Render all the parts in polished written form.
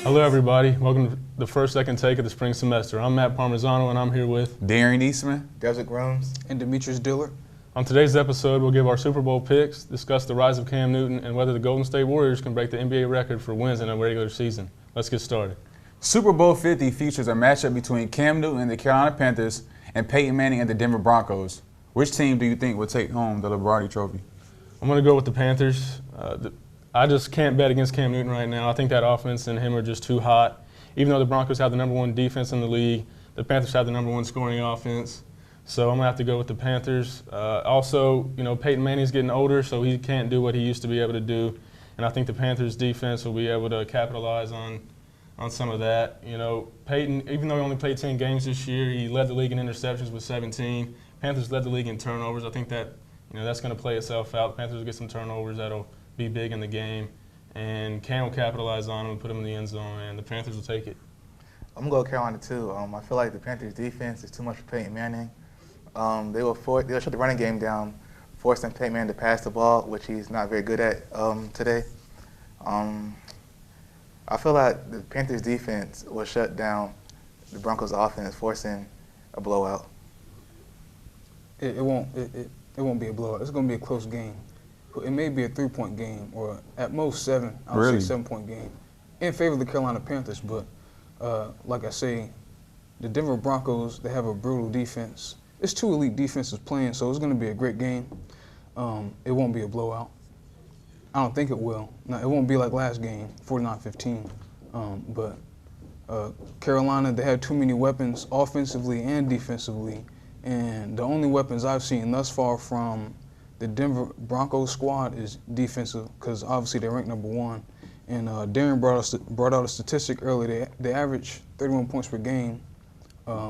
Hello, everybody. Welcome to the first second take of the spring semester. I'm Matt Parmesano, and I'm here with Darren Eastman, Desert Grooms, and Demetrius Dillard. On today's episode, we'll give our Super Bowl picks, discuss the rise of Cam Newton, and whether the Golden State Warriors can break the NBA record for wins in a regular season. Let's get started. Super Bowl 50 features a matchup between Cam Newton and the Carolina Panthers and Peyton Manning and the Denver Broncos. Which team do you think will take home the Lombardi Trophy? I'm going to go with the Panthers. I just can't bet against Cam Newton right now. I think that offense and him are just too hot. Even though the Broncos have the #1 defense in the league, the Panthers have the #1 scoring offense. So I'm going to have to go with the Panthers. Also, Peyton Manning's getting older, so he can't do what he used to be able to do. And I think the Panthers' defense will be able to capitalize on some of that. Peyton, even though he only played 10 games this year, he led the league in interceptions with 17. Panthers led the league in turnovers. I think that that's going to play itself out. The Panthers will get some turnovers that'll be big in the game. And Cam will capitalize on them and put them in the end zone, and the Panthers will take it. I'm going to go Carolina, too. I feel like the Panthers' defense is too much for Peyton Manning. They'll shut the running game down, forcing Peyton Manning to pass the ball, which he's not very good at today. I feel like the Panthers' defense will shut down the Broncos' offense, forcing a blowout. It won't be a blowout. It's going to be a close game. It may be a 3-point game, or at most 7. I would say 7-point game in favor of the Carolina Panthers. But like I say, the Denver Broncos, they have a brutal defense. It's 2 elite defenses playing, so it's going to be a great game. It won't be a blowout. I don't think it will. No, it won't be like last game, 49-15. But Carolina, they have too many weapons offensively and defensively. And the only weapons I've seen thus far from the Denver Broncos squad is defensive, because obviously they rank #1. And Darren brought out a statistic earlier. They average 31 points per game.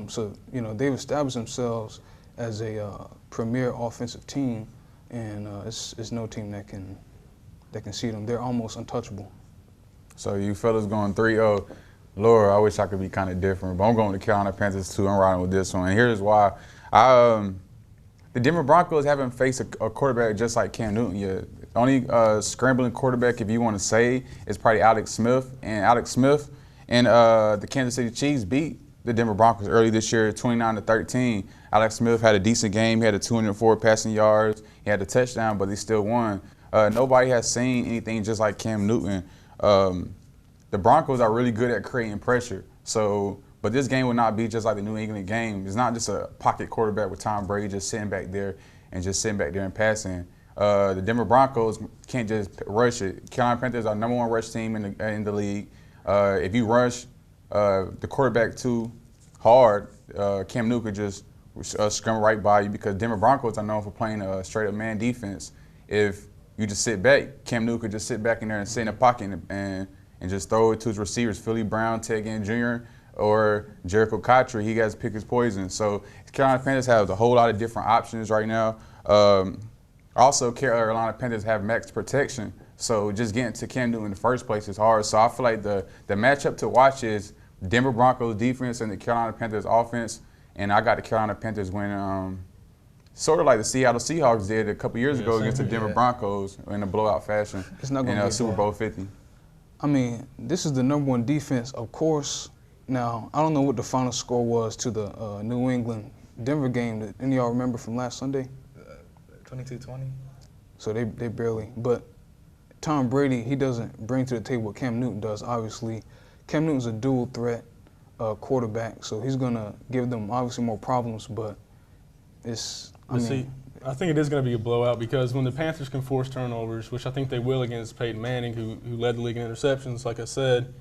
So they've established themselves as a premier offensive team, and it's no team that can see them. They're almost untouchable. So you fellas going 3-0. Lord, I wish I could be kind of different, but I'm going to Carolina Panthers too. I'm riding with this one. And here's why. The Denver Broncos haven't faced a quarterback just like Cam Newton yet. The only scrambling quarterback, if you want to say, is probably Alex Smith. And the Kansas City Chiefs beat the Denver Broncos early this year, 29-13. Alex Smith had a decent game. He had 204 passing yards. He had a touchdown, but he still won. Nobody has seen anything just like Cam Newton. The Broncos are really good at creating pressure. But this game will not be just like the New England game. It's not just a pocket quarterback with Tom Brady just sitting back there and passing. The Denver Broncos can't just rush it. Carolina Panthers are #1 rush team in the league. If you rush the quarterback too hard, Cam Newton could just scrum right by you, because Denver Broncos are known for playing a straight-up man defense. If you just sit back, Cam Newton could just sit back in there and sit in the pocket and just throw it to his receivers, Philly Brown, Ted Ginn Jr., or Jericho Cotchery. He has to pick his poison. So Carolina Panthers have a whole lot of different options right now. Also, Carolina Panthers have max protection. So just getting to Cam Newton in the first place is hard. So I feel like the matchup to watch is Denver Broncos defense and the Carolina Panthers offense. And I got the Carolina Panthers winning sort of like the Seattle Seahawks did a couple years ago against the Denver Broncos in a blowout fashion in Super Bowl 50. I mean, this is the #1 defense, of course. Now, I don't know what the final score was to the New England-Denver game. Did any of y'all remember from last Sunday? 22-20. So they barely. But Tom Brady, he doesn't bring to the table what Cam Newton does, obviously. Cam Newton's a dual threat quarterback, so he's going to give them obviously more problems, but I think it is going to be a blowout, because when the Panthers can force turnovers, which I think they will against Peyton Manning, who led the league in interceptions, like I said,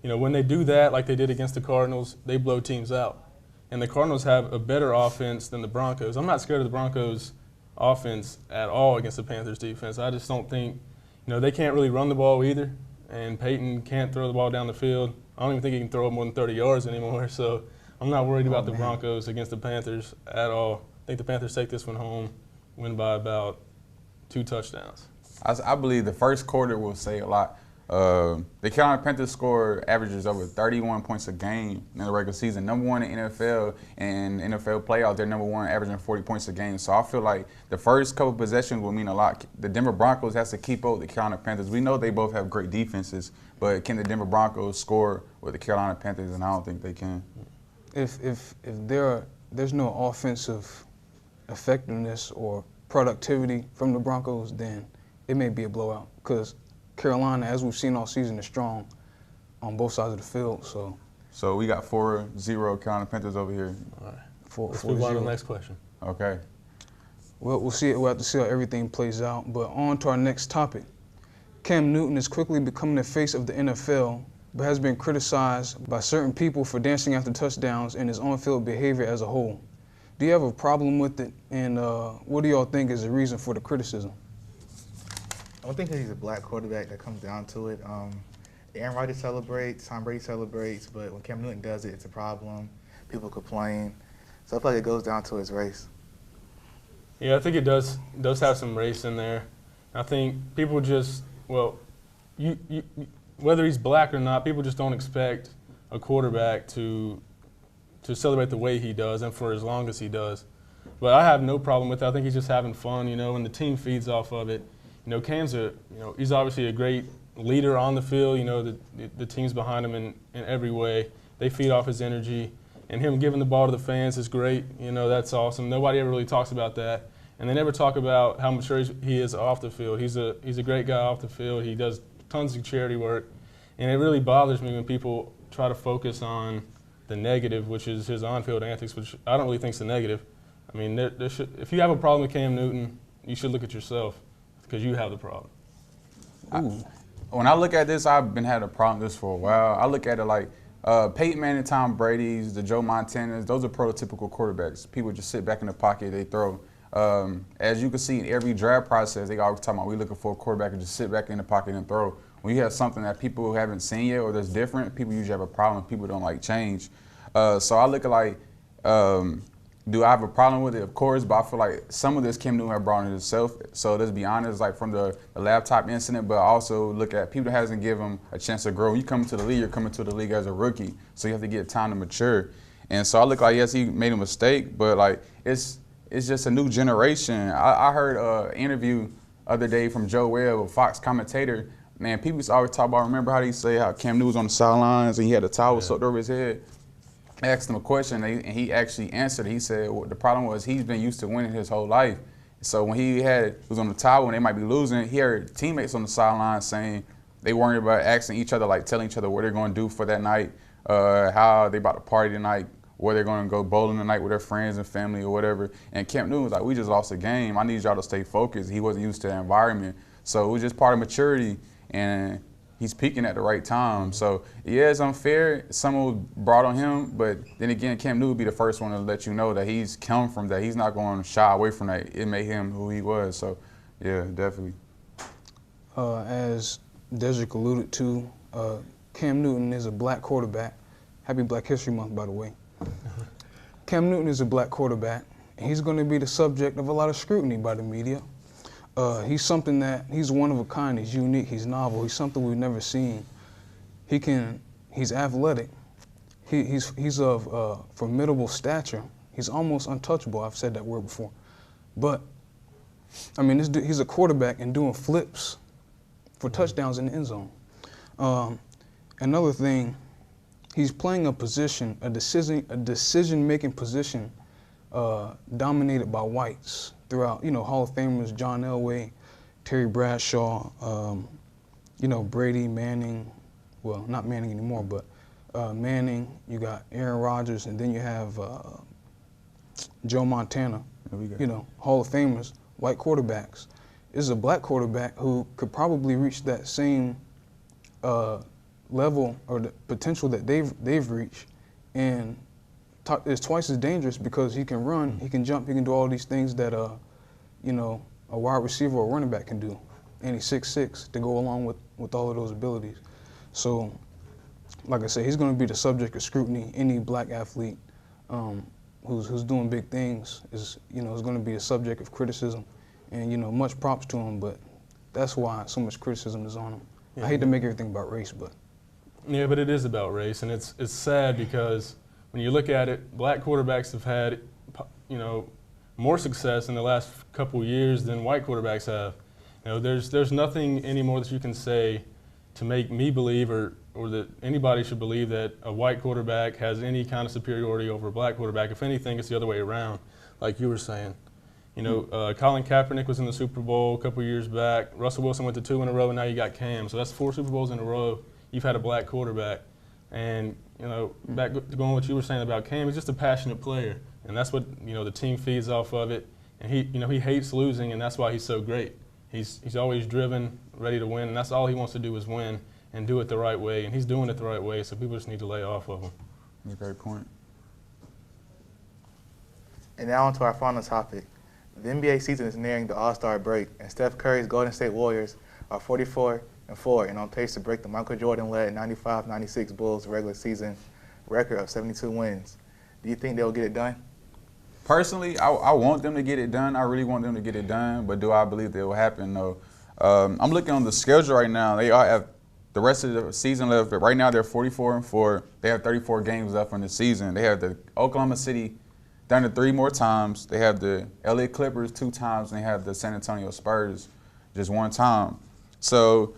when they do that, like they did against the Cardinals, they blow teams out. And the Cardinals have a better offense than the Broncos. I'm not scared of the Broncos' offense at all against the Panthers' defense. I just don't think, they can't really run the ball either, and Peyton can't throw the ball down the field. I don't even think he can throw it more than 30 yards anymore, so I'm not worried about the Broncos against the Panthers at all. I think the Panthers take this one home, win by about 2 touchdowns. I believe the first quarter will say a lot. The Carolina Panthers score averages over 31 points a game in the regular season. Number one in NFL, and NFL playoffs, they're number one, averaging 40 points a game. So I feel like the first couple possessions will mean a lot. The Denver Broncos has to keep up with the Carolina Panthers. We know they both have great defenses, but can the Denver Broncos score with the Carolina Panthers? And I don't think they can. If there's no offensive effectiveness or productivity from the Broncos, then it may be a blowout, because Carolina, as we've seen all season, is strong on both sides of the field. So we got 4-0 Carolina Panthers over here. All right. Let's move on to the next question. Okay. Well, we'll see. We'll have to see how everything plays out. But on to our next topic. Cam Newton is quickly becoming the face of the NFL, but has been criticized by certain people for dancing after touchdowns and his on-field behavior as a whole. Do you have a problem with it? And what do y'all think is the reason for the criticism? I don't think that he's a black quarterback that comes down to it. Aaron Rodgers celebrates, Tom Brady celebrates, but when Cam Newton does it, it's a problem. People complain. So I feel like it goes down to his race. Yeah, I think it does have some race in there. I think people just, well, whether he's black or not, people just don't expect a quarterback to celebrate the way he does and for as long as he does. But I have no problem with it. I think he's just having fun, and the team feeds off of it. Cam's he's obviously a great leader on the field. The team's behind him in every way. They feed off his energy, and him giving the ball to the fans is great. That's awesome. Nobody ever really talks about that, and they never talk about how mature he is off the field. He's a great guy off the field. He does tons of charity work, and it really bothers me when people try to focus on the negative, which is his on-field antics, which I don't really think is the negative. I mean, if you have a problem with Cam Newton, you should look at yourself, because you have the problem. When I look at this, I've been having a problem with this for a while. I look at it like Peyton Manning, Tom Brady's, the Joe Montanas, those are prototypical quarterbacks. People just sit back in the pocket, they throw. As you can see in every draft process, they always talk about we looking for a quarterback and just sit back in the pocket and throw. When you have something that people haven't seen yet or that's different, people usually have a problem. People don't like change. So I look at like, do I have a problem with it? Of course, but I feel like some of this Cam Newton have brought in himself. So let's be honest, like from the laptop incident, but also look at people that hasn't given him a chance to grow. When you come into the league, you're coming to the league as a rookie, so you have to get time to mature. And so I look like, yes, he made a mistake, but like it's just a new generation. I heard an interview other day from Joe Webb, a Fox commentator. Man, people always talk about, remember how they say how Cam Newton was on the sidelines and he had a towel soaked over his head? I asked him a question and he actually answered. He said the problem was he's been used to winning his whole life. So when he was on the towel and they might be losing, he heard teammates on the sideline saying they worried about asking each other, like telling each other what they're going to do for that night, how they about to party tonight, where they're going to go bowling tonight with their friends and family or whatever. And Cam Newton was like, we just lost a game. I need y'all to stay focused. He wasn't used to the environment. So it was just part of maturity, and he's peaking at the right time. So, yeah, it's unfair. Someone was brought on him, but then again, Cam Newton would be the first one to let you know that he's come from that. He's not going to shy away from that. It made him who he was. So, yeah, definitely. As Dedrick alluded to, Cam Newton is a black quarterback. Happy Black History Month, by the way. Cam Newton is a black quarterback, and he's going to be the subject of a lot of scrutiny by the media. He's one of a kind. He's unique. He's novel. He's something we've never seen. He's athletic. He's of formidable stature. He's almost untouchable. I've said that word before. But, I mean, he's a quarterback and doing flips for touchdowns in the end zone. Another thing, he's playing a position, a decision-making position dominated by whites throughout, Hall of Famers, John Elway, Terry Bradshaw, Brady, Manning, well, not Manning anymore, but Manning, you got Aaron Rodgers, and then you have Joe Montana, Hall of Famers, white quarterbacks. This is a black quarterback who could probably reach that same level or the potential that they've reached, and is twice as dangerous because he can run, he can jump, he can do all these things that a wide receiver or running back can do. And he's 6'6" to go along with all of those abilities. So, like I said, he's going to be the subject of scrutiny. Any black athlete who's doing big things is going to be a subject of criticism. And much props to him, but that's why so much criticism is on him. I hate to make everything about race, but. Yeah, but it is about race, and it's sad because when you look at it, black quarterbacks have had, more success in the last couple of years than white quarterbacks have. There's nothing anymore that you can say to make me believe or that anybody should believe that a white quarterback has any kind of superiority over a black quarterback. If anything, it's the other way around, like you were saying. Colin Kaepernick was in the Super Bowl a couple of years back. Russell Wilson went to 2 in a row, and now you got Cam. So that's 4 Super Bowls in a row. You've had a black quarterback. And, back going what you were saying about Cam, he's just a passionate player. And that's what, the team feeds off of it. And he hates losing, and that's why he's so great. He's always driven, ready to win, and that's all he wants to do is win and do it the right way. And he's doing it the right way, so people just need to lay off of him. That's a great point. And now on to our final topic. The NBA season is nearing the All-Star break, and Steph Curry's Golden State Warriors are 44-4 and on pace to break the Michael Jordan-led 95-96 Bulls regular season record of 72 wins. Do you think they'll get it done? Personally, I want them to get it done. I really want them to get it done, but do I believe that it will happen? No. I'm looking on the schedule right now. They all have the rest of the season left. But right now, they're 44-4. They have 34 games left in the season. They have the Oklahoma City Thunder 3 more times. They have the LA Clippers 2 times, and they have the San Antonio Spurs just 1 time. So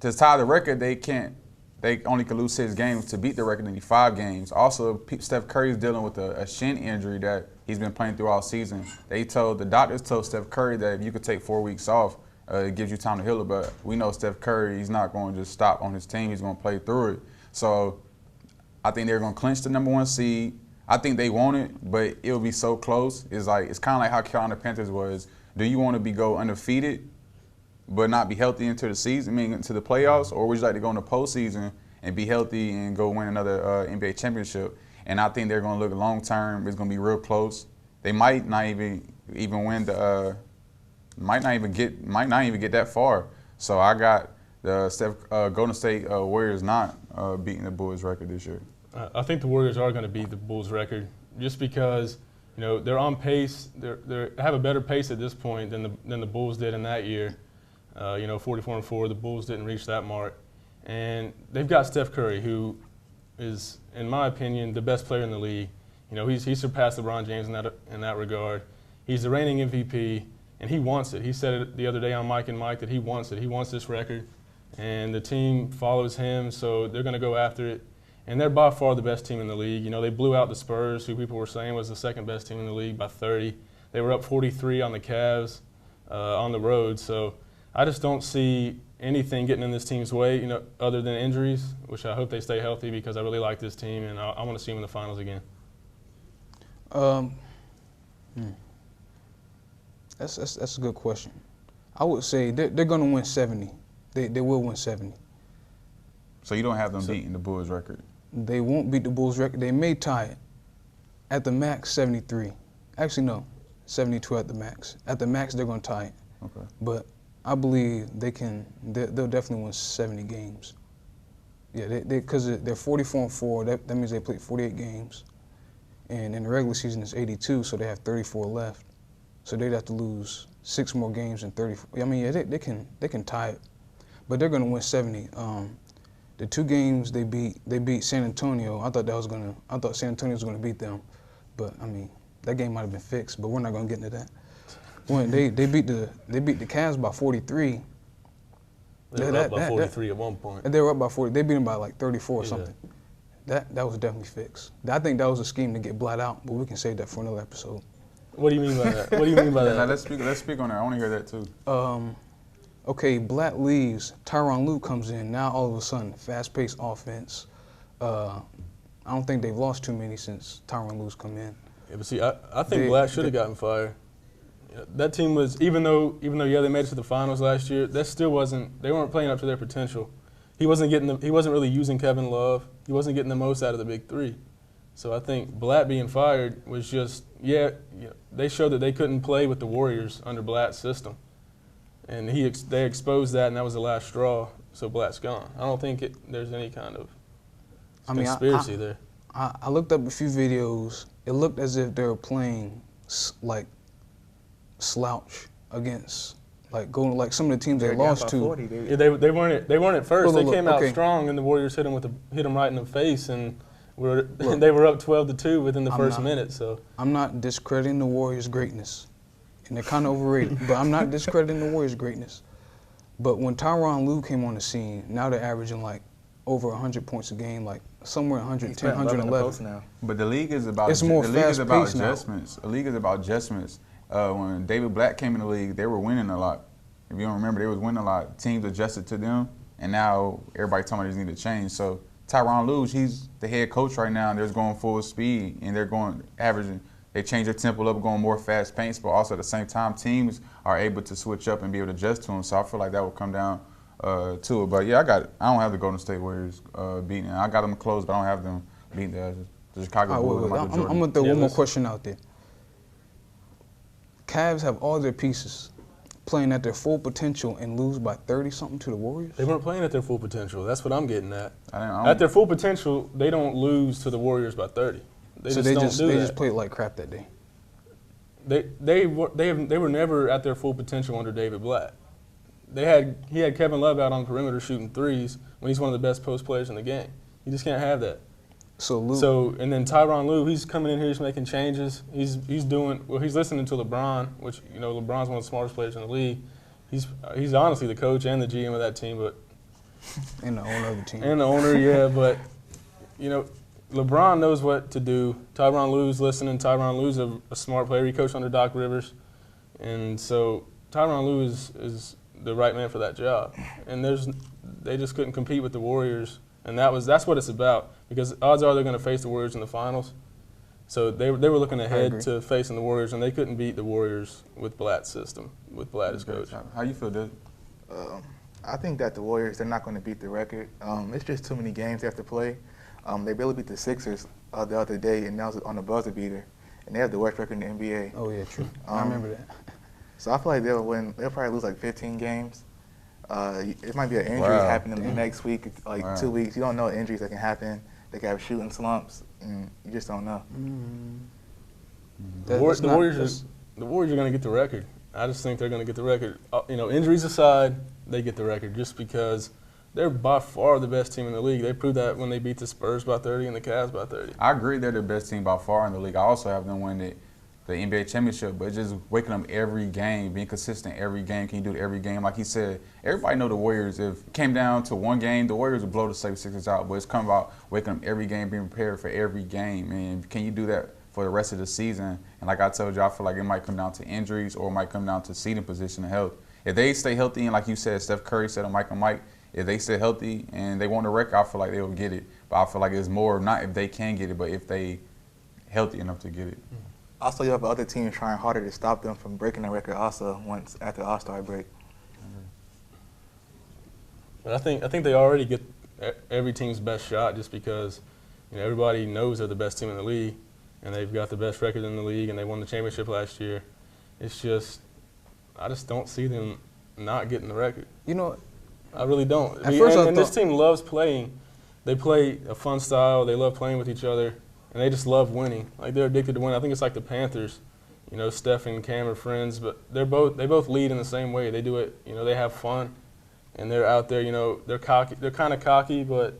to tie the record, they only can lose 6 games. To beat the record, they need 5 games. Also, Steph Curry is dealing with a shin injury that he's been playing through all season. The doctors told Steph Curry that if you could take 4 weeks off, it gives you time to heal it. But we know Steph Curry, he's not going to just stop on his team. He's going to play through it. So I think they're going to clinch the #1 seed. I think they want it, but it'll be so close. It's kind of like how Carolina Panthers was. Do you want to go undefeated but not be healthy into the season, into the playoffs, or would you like to go in the postseason and be healthy and go win another NBA championship? And I think they're going to look long term. It's going to be real close. They might not even win might not even get that far. So I got the Golden State Warriors not beating the Bulls record this year. I think the Warriors are going to beat the Bulls record just because they're on pace. They have a better pace at this point than the Bulls did in that year. 44-4. The Bulls didn't reach that mark, and they've got Steph Curry, who is, in my opinion, the best player in the league. He surpassed LeBron James in that regard. He's the reigning MVP, and he wants it. He said it the other day on Mike and Mike that he wants it. He wants this record, and the team follows him, so they're going to go after it. And they're by far the best team in the league. They blew out the Spurs, who people were saying was the second best team in the league, by 30. They were up 43 on the Cavs on the road. So I just don't see anything getting in this team's way, other than injuries, which I hope they stay healthy because I really like this team and I want to see them in the finals again. That's a good question. I would say they're going to win 70. They will win 70. So you don't have them beating the Bulls record? They won't beat the Bulls record. They may tie it. At the max, 73. Actually, no, 72 at the max. At the max, they're going to tie it. Okay. But I believe they'll definitely win 70 games. Yeah, because they're 44-4. That means they played 48 games. And in the regular season, it's 82, so they have 34 left. So they'd have to lose 6 more games in 34. I mean, yeah, they can tie it. But they're going to win 70. The 2 games they beat San Antonio. I thought San Antonio was going to beat them, but I mean that game might have been fixed. But we're not going to get into that. When they beat the Cavs by 43. They were up by 43 at one point. They were up by 40. They beat them by like 34 or something. That was definitely fixed. I think that was a scheme to get Blatt out, but we can save that for another episode. What do you mean by that? What do you mean by that? Now, let's speak on that. I want to hear that too. Okay, Blatt leaves. Tyronn Lue comes in. Now all of a sudden, fast-paced offense. I don't think they've lost too many since Tyronn Lue's come in. Yeah, but see, I think Blatt should have gotten fired. That team was, even though they made it to the finals last year, that still wasn't. They weren't playing up to their potential. He wasn't really using Kevin Love. He wasn't getting the most out of the big 3. So I think Blatt being fired was just, they showed that they couldn't play with the Warriors under Blatt's system. And they exposed that, and that was the last straw. So Blatt's gone. I don't think there's any kind of conspiracy there. I looked up a few videos. It looked as if they were playing like slouch against Like some of the teams they They're down lost by to. 40, Yeah, they weren't at first. Look, They came out okay. strong, and the Warriors hit them right in the face, and they were up 12-2 within the first minute. So I'm not discrediting the Warriors' greatness, and they're kind of overrated. But I'm not discrediting the Warriors' greatness. But when Tyronn Lue came on the scene, now they're averaging like over 100 points a game, like somewhere 110, 111. Now. But the league is about It's more the league is about fast-paced now. adjustments. The league is about adjustments. When David Black came in the league, they were winning a lot. If you don't remember, they was winning a lot. Teams adjusted to them, and now everybody talking about they need to change. So Tyronn Lue, he's the head coach right now, and they're going full speed, and they're going averaging. They change their tempo up, going more fast pace, but also at the same time, teams are able to switch up and be able to adjust to them. So I feel like that will come down to it. But yeah, I don't have the Golden State Warriors beating. I got them close, but I don't have them beating the Chicago Bulls. I'm going to throw one more question out there. Cavs have all their pieces playing at their full potential and lose by 30-something to the Warriors? they weren't playing at their full potential. That's what I'm getting at. I At their full potential, they don't lose to the Warriors by 30. They So just they just played like crap that day. They were never at their full potential under David Black. He had Kevin Love out on the perimeter shooting threes when he's one of the best post players in the game. You just can't have that. And then Tyronn Lue, he's coming in here, he's making changes. He's listening to LeBron, which LeBron's one of the smartest players in the league. He's honestly the coach and the GM of that team, but and the owner of the team. And the owner, yeah, but LeBron knows what to do. Tyronn Lue's listening. Tyronn Lue's a smart player. He coached under Doc Rivers, and so Tyronn Lue is the right man for that job. And they just couldn't compete with the Warriors, and that's what it's about. Because odds are they're going to face the Warriors in the finals. So they were looking ahead to facing the Warriors, and they couldn't beat the Warriors with Blatt's system, with Blatt as coach. How you feel, Dave? I think that the Warriors, they're not going to beat the record. It's just too many games they have to play. They barely beat the Sixers the other day, and that was on a buzzer beater. And they have the worst record in the NBA. Oh, yeah, true. I remember that. So I feel like they'll win. They'll probably lose like 15 games. It might be an injury happening the next week, 2 weeks. You don't know injuries that can happen. They can have shooting slumps, and you just don't know. The Warriors are going to get the record. I just think they're going to get the record. Injuries aside, they get the record just because they're by far the best team in the league. They proved that when they beat the Spurs by 30 and the Cavs by 30. I agree they're the best team by far in the league. I also have them win the NBA championship, but just waking up every game, being consistent every game. Can you do it every game? Like he said, everybody know the Warriors. If it came down to one game, the Warriors would blow the 76ers out. But it's come about waking up every game, being prepared for every game. And can you do that for the rest of the season? And like I told you, I feel like it might come down to injuries or it might come down to seating position and health. If they stay healthy, and like you said, Steph Curry said on Mike and Mike, if they stay healthy and they want the record, I feel like they will get it. But I feel like it's more not if they can get it, but if they healthy enough to get it. Also, you have other teams trying harder to stop them from breaking the record also once after the All-Star break. But I think they already get every team's best shot just because everybody knows they're the best team in the league and they've got the best record in the league and they won the championship last year. It's just I just don't see them not getting the record. I really don't. This team loves playing. They play a fun style. They love playing with each other. And they just love winning. Like they're addicted to winning. I think it's like the Panthers. Steph and Cam are friends, but they both lead in the same way. They do it. They have fun, and they're out there. They're cocky. They're kind of cocky, but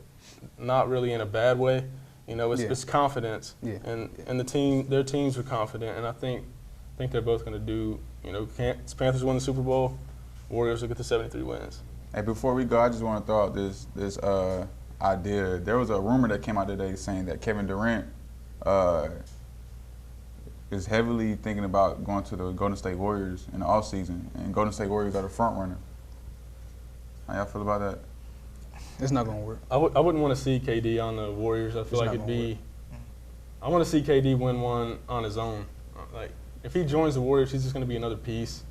not really in a bad way. It's confidence. Yeah. And their teams are confident, and I think they're both going to do. Panthers win the Super Bowl. Warriors will get the 73 wins. Hey, before we go, I just want to throw out this idea. There was a rumor that came out today saying that Kevin Durant is heavily thinking about going to the Golden State Warriors in the offseason, and Golden State Warriors are the front runner. How y'all feel about that? It's not going to work. I wouldn't want to see KD on the Warriors. I feel like it'd be – I want to see KD win one on his own. Like, if he joins the Warriors, he's just going to be another piece.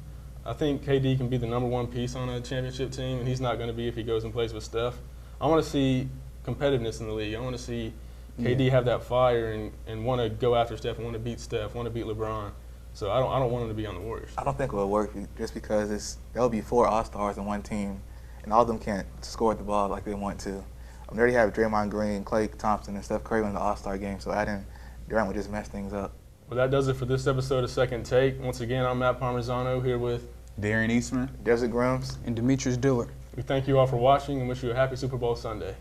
I think KD can be the number one piece on a championship team, and he's not going to be if he goes and plays with Steph. I want to see competitiveness in the league. I want to see KD have that fire and want to go after Steph and want to beat Steph, want to beat LeBron. So I don't want him to be on the Warriors. I don't think it will work just because there'll be 4 All-Stars in one team, and all of them can't score the ball like they want to. They already have Draymond Green, Klay Thompson, and Steph Curry in the All-Star game, so adding Durant would just mess things up. Well, that does it for this episode of Second Take. Once again, I'm Matt Parmesan here with Darren Eastman. Desert Grims. And Demetrius Dillard. We thank you all for watching and wish you a happy Super Bowl Sunday.